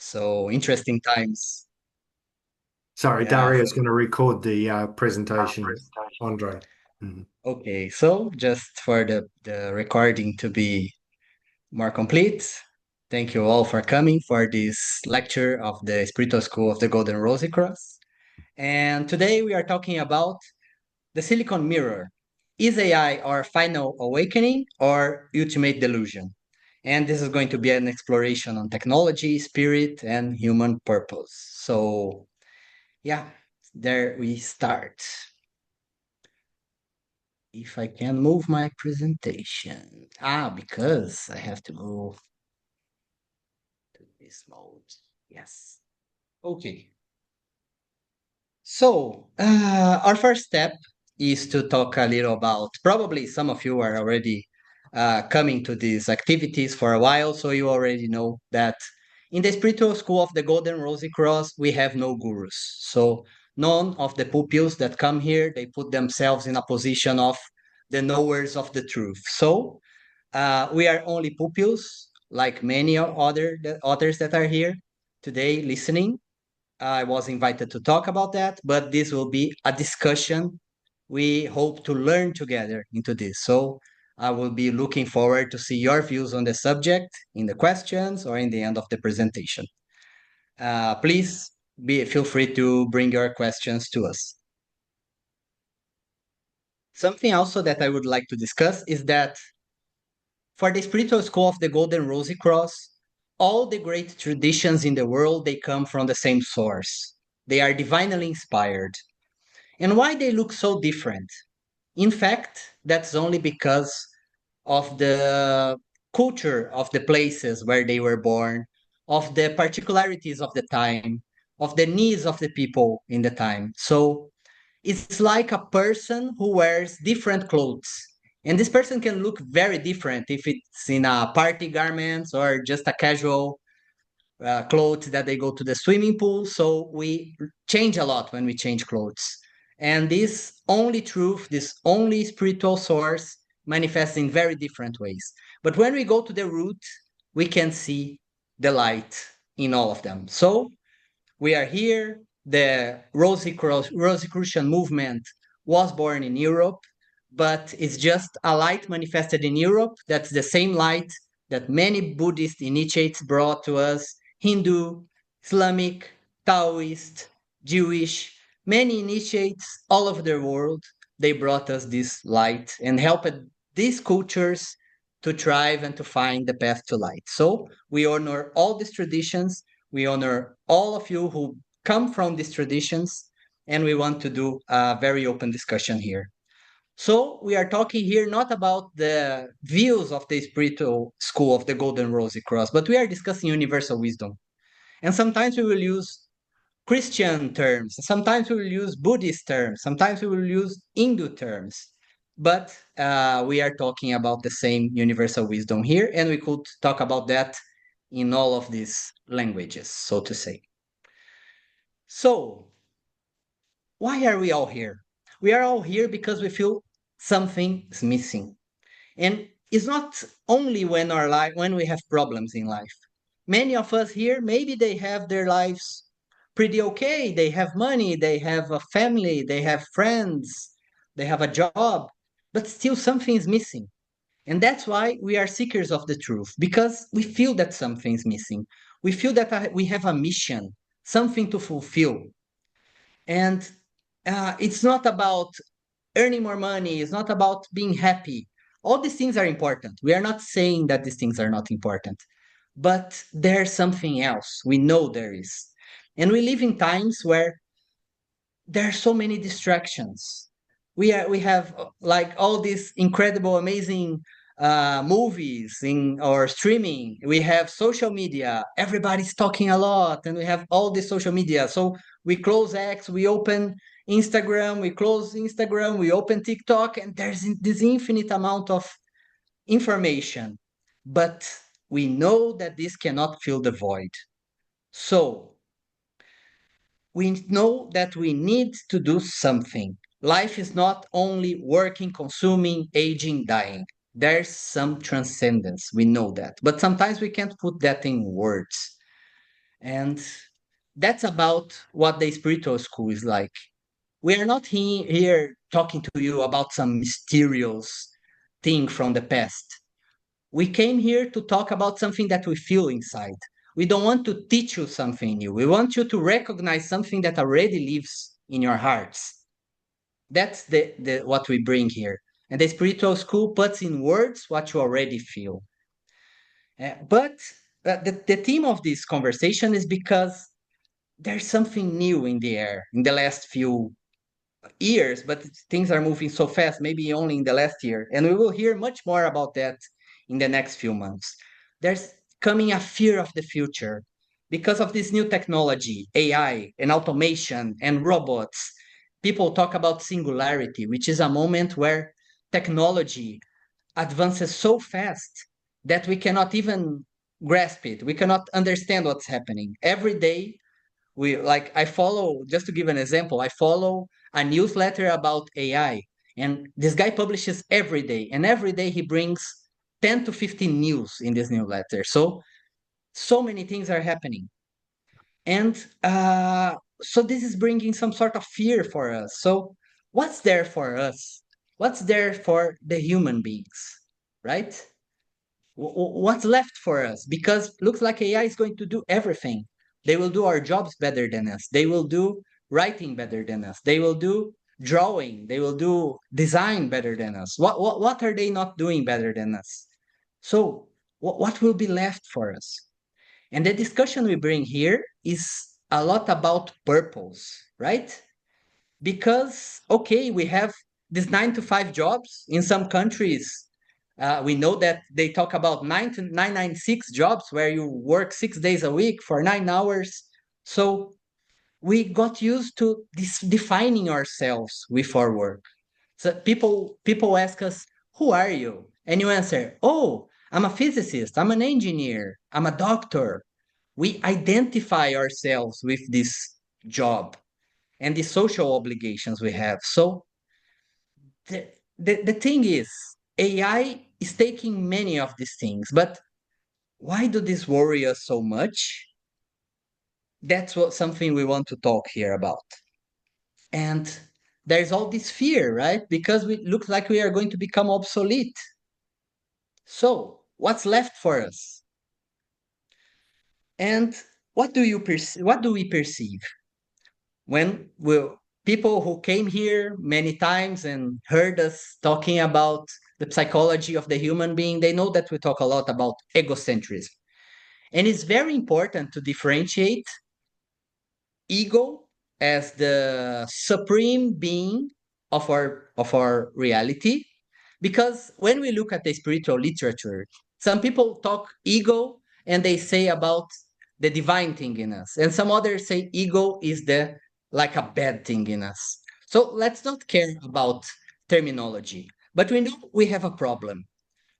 So interesting times. Sorry, Yeah. Dario's going to record the presentation, Andre. Mhm. Okay. So just for the recording to be more complete, thank you all for coming for this lecture of the Spiritual School of the Golden Rosy Cross. And today we are talking about the silicon mirror. Is AI our final awakening or ultimate delusion? And this is going to be an exploration on technology, spirit, and human purpose. So, yeah, there we start. If I can move my presentation. Because I have to move to this mode. Yes. Okay. So, our first step is to talk a little about probably some of you are already coming to these activities for a while, so you already know that in the spiritual school of the Golden Rosy Cross, we have no gurus. So, none of the pupils that come here, they put themselves in a position of the knowers of the truth. So, we are only pupils, like many others that are here today listening. I was invited to talk about that, but this will be a discussion. We hope to learn together into this. So I will be looking forward to see your views on the subject in the questions or in the end of the presentation. Please feel free to bring your questions to us. Something also that I would like to discuss is that for the spiritual school of the Golden Rosy Cross, all the great traditions in the world they come from the same source. They are divinely inspired. And why they look so different? In fact, that's only because of the culture of the places where they were born, of the particularities of the time, of the needs of the people in the time. So it's like a person who wears different clothes. And this person can look very different if it's in a party garments or just a casual clothes that they go to the swimming pool. So we change a lot when we change clothes. And this only truth, this only spiritual source manifests in very different ways. But when we go to the root, we can see the light in all of them. So we are here. The Rosicrucian movement was born in Europe, but it's just a light manifested in Europe. That's the same light that many Buddhist initiates brought to us, Hindu, Islamic, Taoist, Jewish, many initiates all over the world. They brought us this light and helped these cultures to thrive and to find the path to light. So we honor all these traditions, we honor all of you who come from these traditions, and we want to do a very open discussion here. So we are talking here not about the views of the spiritual school of the Golden Rosy Cross, but we are discussing universal wisdom. And sometimes we will use Christian terms, sometimes we will use Buddhist terms, sometimes we will use Hindu terms. But we are talking about the same universal wisdom here, and we could talk about that in all of these languages, so to say. So, why are we all here? We are all here because we feel something is missing. And it's not only when we have problems in life. Many of us here, maybe they have their lives pretty okay. They have money, they have a family, they have friends, they have a job, but still something is missing. And that's why we are seekers of the truth, because we feel that something is missing. We feel that we have a mission, something to fulfill. And it's not about earning more money, it's not about being happy. All these things are important. We are not saying that these things are not important, but there's something else. We know there is. And we live in times where there are so many distractions. We have like all these incredible, amazing movies in or streaming. We have social media. Everybody's talking a lot, and we have all this social media. So we close X, we open Instagram, we close Instagram, we open TikTok, and there's this infinite amount of information. But we know that this cannot fill the void. So we know that we need to do something. Life is not only working, consuming, aging, dying. There's some transcendence. We know that. But sometimes we can't put that in words. And that's about what the spiritual school is like. We are not here talking to you about some mysterious thing from the past. We came here to talk about something that we feel inside. We don't want to teach you something new. We want you to recognize something that already lives in your hearts. That's the what we bring here. And the spiritual school puts in words what you already feel. But the theme of this conversation is because there's something new in the air in the last few years, but things are moving so fast, maybe only in the last year. And we will hear much more about that in the next few months. There's coming a fear of the future because of this new technology, AI and automation and robots. People talk about singularity, which is a moment where technology advances so fast that we cannot even grasp it. We cannot understand what's happening. Every day, I follow, just to give an example, I follow a newsletter about AI, and this guy publishes every day, and every day he brings 10 to 15 news in this newsletter. So many things are happening. And so this is bringing some sort of fear for us. So what's there for us? What's there for the human beings, right? What's left for us? Because looks like AI is going to do everything. They will do our jobs better than us. They will do writing better than us. They will do drawing. They will do design better than us. What are they not doing better than us? So what will be left for us? And the discussion we bring here is a lot about purpose, right? Because okay, we have these 9 to 5 jobs in some countries. We know that they talk about 9 to 996 jobs where you work 6 days a week for 9 hours. So we got used to this defining ourselves with our work. So people ask us, "Who are you?" And you answer, "Oh, I'm a physicist. I'm an engineer. I'm a doctor." We identify ourselves with this job and the social obligations we have. So the thing is, AI is taking many of these things, but why do this worry us so much? That's what something we want to talk here about. And there's all this fear, right? Because we look like we are going to become obsolete. So what's left for us? And what do we perceive when people who came here many times and heard us talking about the psychology of the human being, they know that we talk a lot about egocentrism. And it's very important to differentiate ego as the supreme being of our reality, because when we look at the spiritual literature, some people talk ego and they say about the divine thing in us, and some others say ego is the like a bad thing in us. So let's not care about terminology, but we know we have a problem.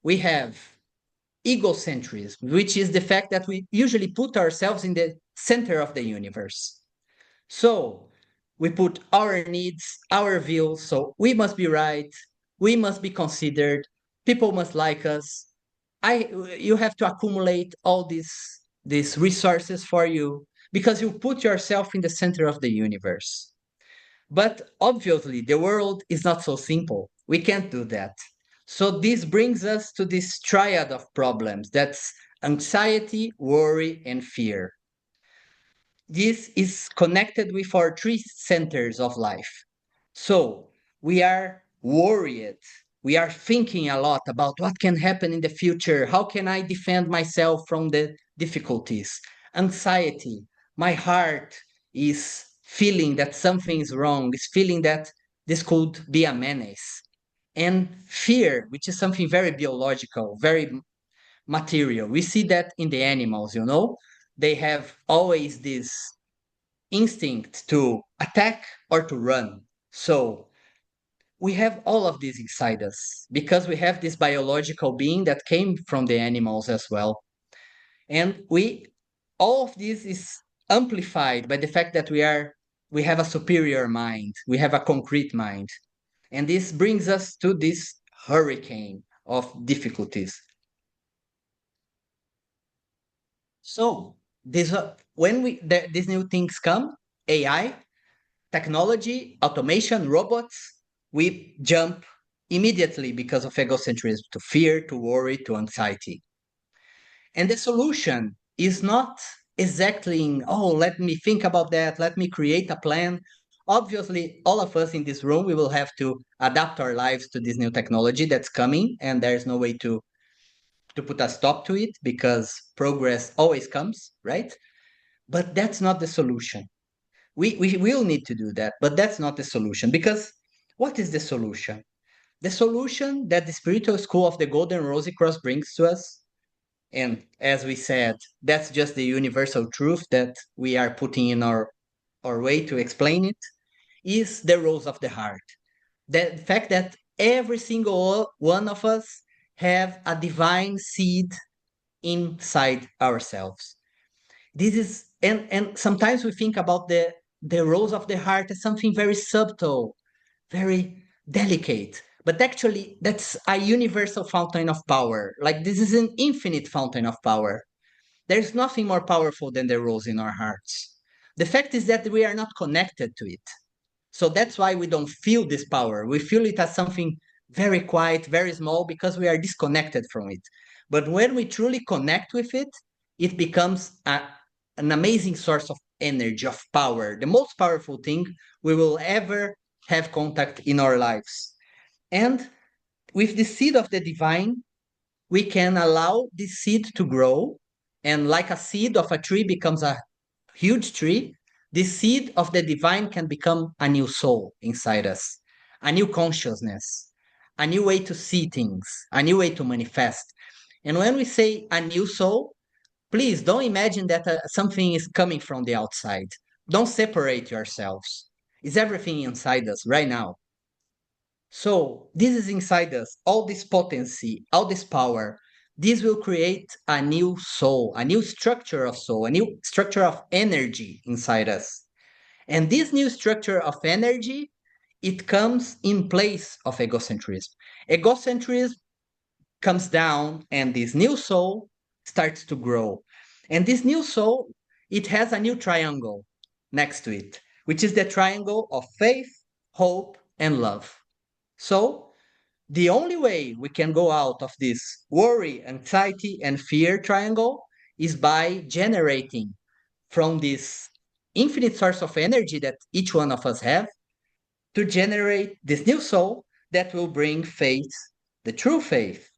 We have egocentrism, which is the fact that we usually put ourselves in the center of the universe. So we put our needs, our views, so we must be right, we must be considered, people must like us. I you have to accumulate all these resources for you because you put yourself in the center of the universe. But obviously, the world is not so simple. We can't do that. So this brings us to this triad of problems. That's anxiety, worry, and fear. This is connected with our three centers of life. So we are worried. We are thinking a lot about what can happen in the future. How can I defend myself from the difficulties? Anxiety. My heart is feeling that something is wrong, is feeling that this could be a menace. And fear, which is something very biological, very material. We see that in the animals, they have always this instinct to attack or to run. So we have all of this inside us because we have this biological being that came from the animals as well. And all of this is amplified by the fact that we have a superior mind, we have a concrete mind. And this brings us to this hurricane of difficulties. So These new things come, AI, technology, automation, robots, we jump immediately because of egocentrism to fear, to worry, to anxiety. And the solution is not exactly in, oh, let me think about that, let me create a plan. Obviously, all of us in this room, we will have to adapt our lives to this new technology that's coming, and there's no way to put a stop to it because progress always comes, right? But that's not the solution. We will need to do that, but that's not the solution because what is the solution? The solution that the spiritual school of the Golden Rosy Cross brings to us, and as we said, that's just the universal truth that we are putting in our way to explain it, is the rose of the heart. The fact that every single one of us have a divine seed inside ourselves. This is and sometimes we think about the rose of the heart as something very subtle, very delicate, but actually that's a universal fountain of power. Like this is an infinite fountain of power. There's nothing more powerful than the rose in our hearts. The fact is that we are not connected to it. So that's why we don't feel this power. We feel it as something very quiet, very small, because we are disconnected from it. But when we truly connect with it, it becomes an amazing source of energy, of power, the most powerful thing we will ever have contact in our lives. And with the seed of the divine, we can allow this seed to grow. And like a seed of a tree becomes a huge tree, the seed of the divine can become a new soul inside us, a new consciousness, a new way to see things, a new way to manifest. And when we say a new soul, please don't imagine that something is coming from the outside. Don't separate yourselves. It's everything inside us right now. So this is inside us, all this potency, all this power. This will create a new soul, a new structure of soul, a new structure of energy inside us. And this new structure of energy, it comes in place of egocentrism. Egocentrism comes down and this new soul starts to grow. And this new soul, it has a new triangle next to it, which is the triangle of faith, hope, and love. So, the only way we can go out of this worry, anxiety, and fear triangle is by generating from this infinite source of energy that each one of us have to generate this new soul that will bring faith, the true faith,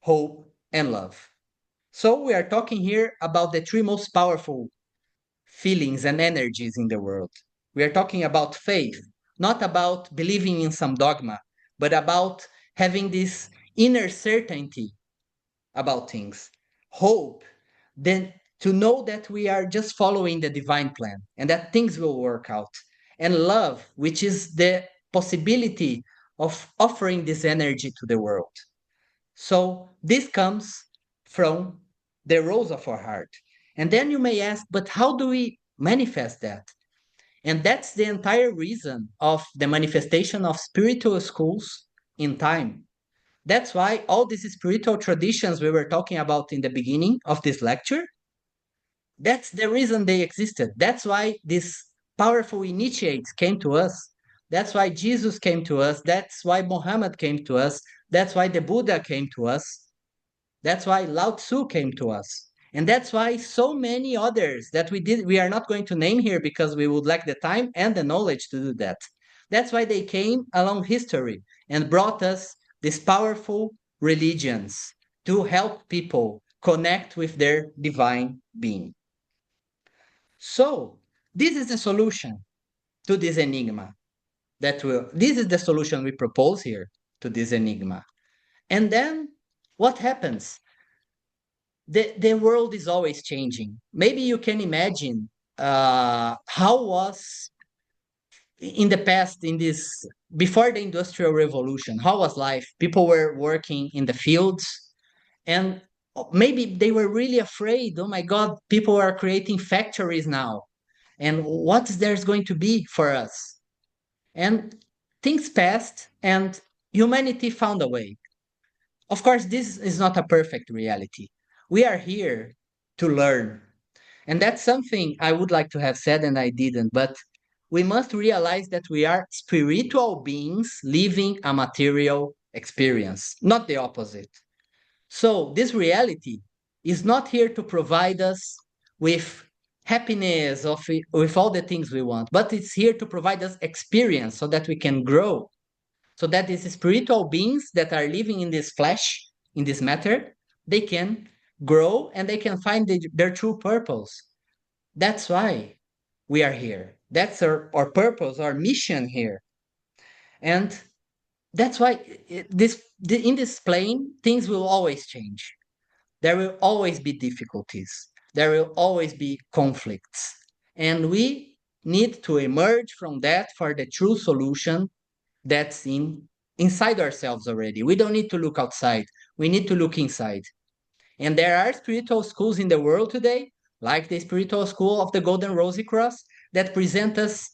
hope, and love. So, we are talking here about the three most powerful feelings and energies in the world. We are talking about faith, not about believing in some dogma, but about having this inner certainty about things. Hope, then to know that we are just following the divine plan and that things will work out. And love, which is the possibility of offering this energy to the world. So this comes from the rose of our heart. And then you may ask, but how do we manifest that? And that's the entire reason of the manifestation of spiritual schools in time. That's why all these spiritual traditions we were talking about in the beginning of this lecture, that's the reason they existed. That's why these powerful initiates came to us. That's why Jesus came to us. That's why Muhammad came to us. That's why the Buddha came to us. That's why Lao Tzu came to us. And that's why so many others that we are not going to name here because we would lack the time and the knowledge to do that. That's why they came along history and brought us these powerful religions to help people connect with their divine being. So, this is the solution to this enigma this is the solution we propose here to this enigma. And then what happens? The world is always changing. Maybe you can imagine how was in the past in this before the industrial revolution, how was life? People were working in the fields and maybe they were really afraid. Oh my God, people are creating factories now. And what's there's going to be for us? And things passed and humanity found a way. Of course, this is not a perfect reality. We are here to learn. And that's something I would like to have said and I didn't. But we must realize that we are spiritual beings living a material experience, not the opposite. So, this reality is not here to provide us with happiness of with all the things we want, but it's here to provide us experience so that we can grow, so that these spiritual beings that are living in this flesh, in this matter, they can grow and they can find their true purpose. That's why we are here. That's our purpose, our mission here. And that's why in this plane, things will always change. There will always be difficulties. There will always be conflicts. And we need to emerge from that for the true solution that's inside ourselves already. We don't need to look outside. We need to look inside. And there are spiritual schools in the world today, like the spiritual school of the Golden Rosy Cross, that present us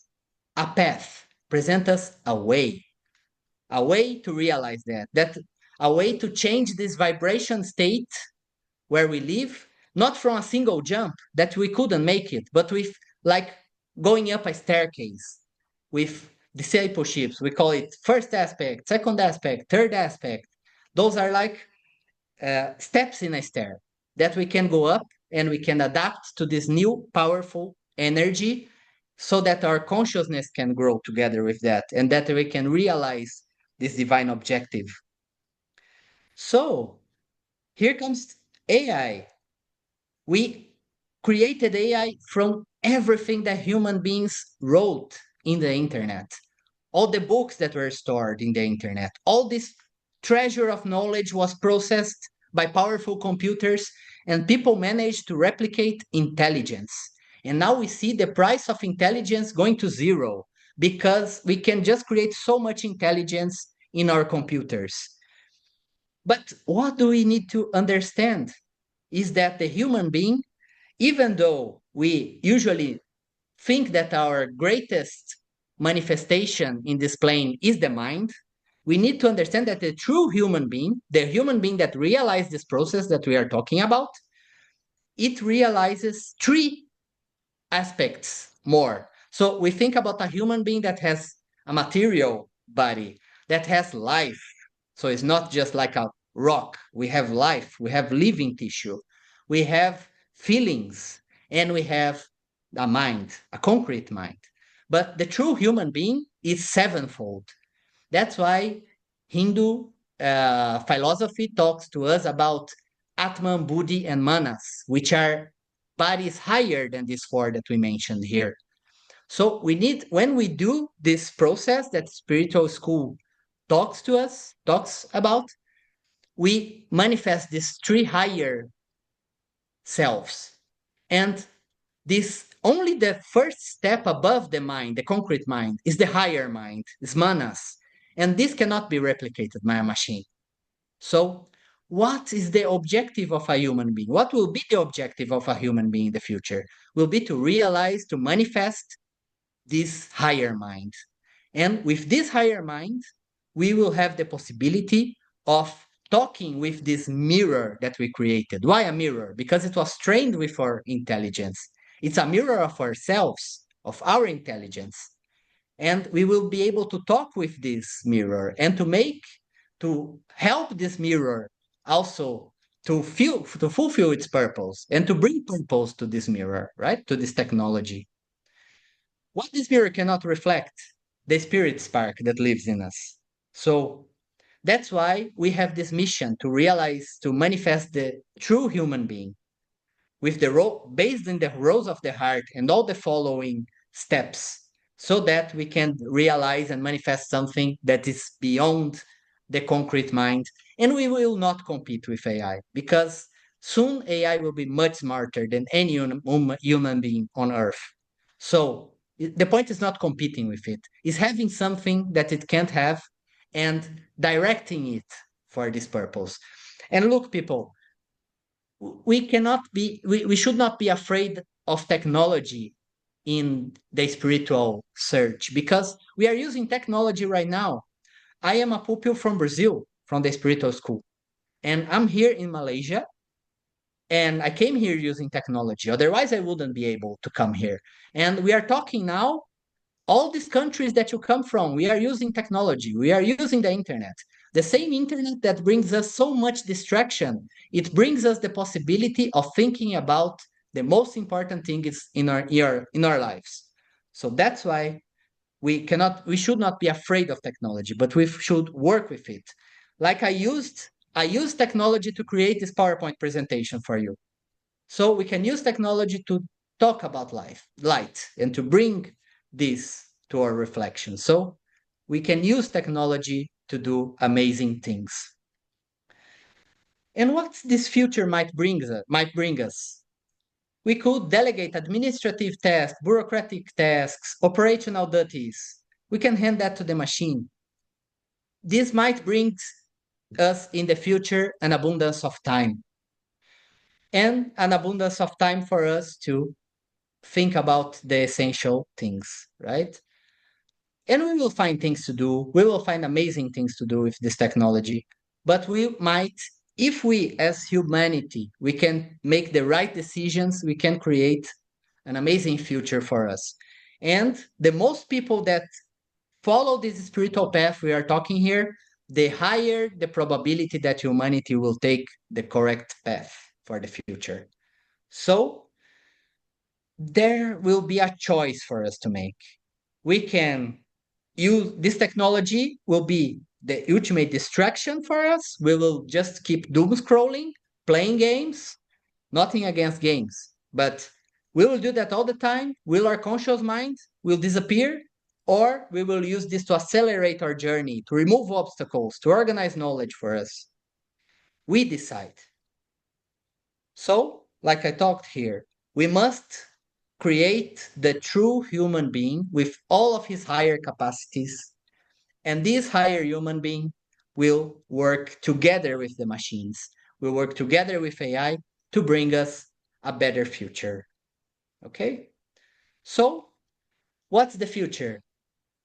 a path, present us a way to realize that a way to change this vibration state where we live, not from a single jump that we couldn't make it, but with like going up a staircase with discipleships. We call it first aspect, second aspect, third aspect. Those are like steps in a stair that we can go up and we can adapt to this new powerful energy so that our consciousness can grow together with that and that we can realize this divine objective. So here comes AI. We created AI from everything that human beings wrote in the internet, all the books that were stored in the internet, all this treasure of knowledge was processed by powerful computers, and people managed to replicate intelligence. And now we see the price of intelligence going to zero because we can just create so much intelligence in our computers. But what do we need to understand is that the human being, even though we usually think that our greatest manifestation in this plane is the mind, we need to understand that the true human being, the human being that realizes this process that we are talking about, it realizes three aspects more. So we think about a human being that has a material body, that has life. So it's not just like a rock. We have life, we have living tissue, we have feelings, and we have a mind, a concrete mind. But the true human being is sevenfold. That's why Hindu philosophy talks to us about Atman, Buddhi, and Manas, which are bodies higher than these four that we mentioned here. So we need, when we do this process that spiritual school talks about, we manifest these three higher selves. And this only the first step above the mind, the concrete mind, is the higher mind, is manas. And this cannot be replicated by a machine. So, what is the objective of a human being? What will be the objective of a human being in the future? Will be to realize, to manifest this higher mind. And with this higher mind, we will have the possibility of talking with this mirror that we created. Why a mirror? Because it was trained with our intelligence. It's a mirror of ourselves, of our intelligence. And we will be able to talk with this mirror and to help this mirror also to fulfill its purpose and to bring purpose to this mirror, right? To this technology. What this mirror cannot reflect? The spirit spark that lives in us. So that's why we have this mission to realize, to manifest the true human being with the role based in the roles of the heart and all the following steps so that we can realize and manifest something that is beyond the concrete mind. And we will not compete with AI because soon AI will be much smarter than any human being on earth. So the point is not competing with it, is having something that it can't have and directing it for this purpose. And look, people, we should not be afraid of technology in the spiritual search because we are using technology right now. I am a pupil from Brazil, from the spiritual school, and I'm here in Malaysia, And I came here using technology. Otherwise, I wouldn't be able to come here. And we are talking now, all these countries that you come from, we are using technology. We are using the internet. The same internet that brings us so much distraction, it brings us the possibility of thinking about the most important things in our lives. So that's why we should not be afraid of technology, but we should work with it. Like I used technology to create this PowerPoint presentation for you. So we can use technology to talk about light, and to bring this to our reflection. So we can use technology to do amazing things. And what this future might bring us. We could delegate administrative tasks, bureaucratic tasks, operational duties. We can hand that to the machine. This might bring us in the future an abundance of time, and an abundance of time for us to think about the essential things, right? And we will find things to do. We will find amazing things to do with this technology. But we might, if we as humanity, we can make the right decisions, we can create an amazing future for us. And the most people that follow this spiritual path we are talking here, the higher the probability that humanity will take the correct path for the future. So there will be a choice for us to make. We can use this technology, will be the ultimate distraction for us. We will just keep doom scrolling, playing games, nothing against games, but we will do that all the time. Will our conscious mind will disappear? Or we will use this to accelerate our journey, to remove obstacles, to organize knowledge for us. We decide. So, like I talked here, we must create the true human being with all of his higher capacities. And this higher human being will work together with the machines, will work together with AI to bring us a better future. Okay? So, what's the future?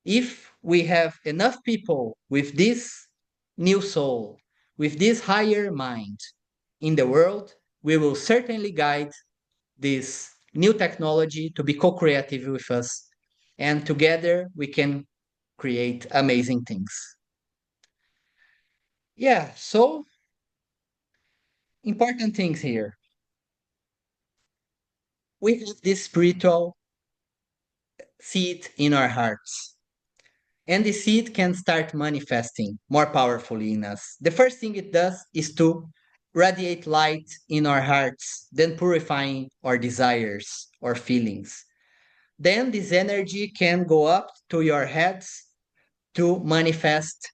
If we have enough people with this new soul, with this higher mind in the world, we will certainly guide this new technology to be co-creative with us, and together we can create amazing things. Yeah, so important things here. We have this spiritual seed in our hearts, and the seed can start manifesting more powerfully in us. The first thing it does is to radiate light in our hearts, then purifying our desires or feelings. Then this energy can go up to your heads to manifest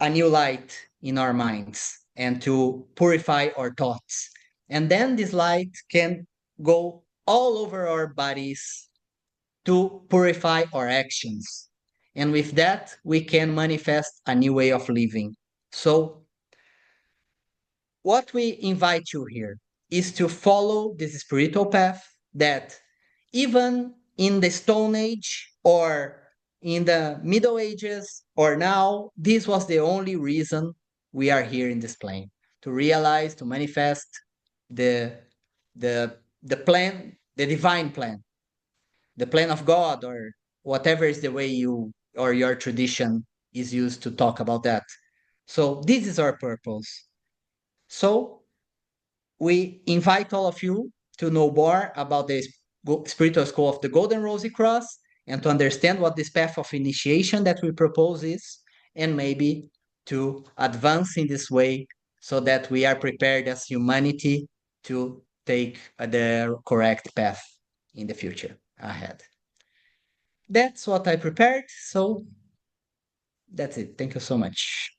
a new light in our minds and to purify our thoughts. And then this light can go all over our bodies to purify our actions. And with that, we can manifest a new way of living. So, what we invite you here is to follow this spiritual path that even in the Stone Age or in the Middle Ages or now, this was the only reason we are here in this plane, to realize, to manifest the the plan, the divine plan, the plan of God, or whatever is the way you or your tradition is used to talk about that. So this is our purpose. So we invite all of you to know more about the spiritual school of the Golden Rosy Cross, and to understand what this path of initiation that we propose is, and maybe to advance in this way so that we are prepared as humanity to take the correct path in the future ahead. That's what I prepared. So that's it. Thank you so much.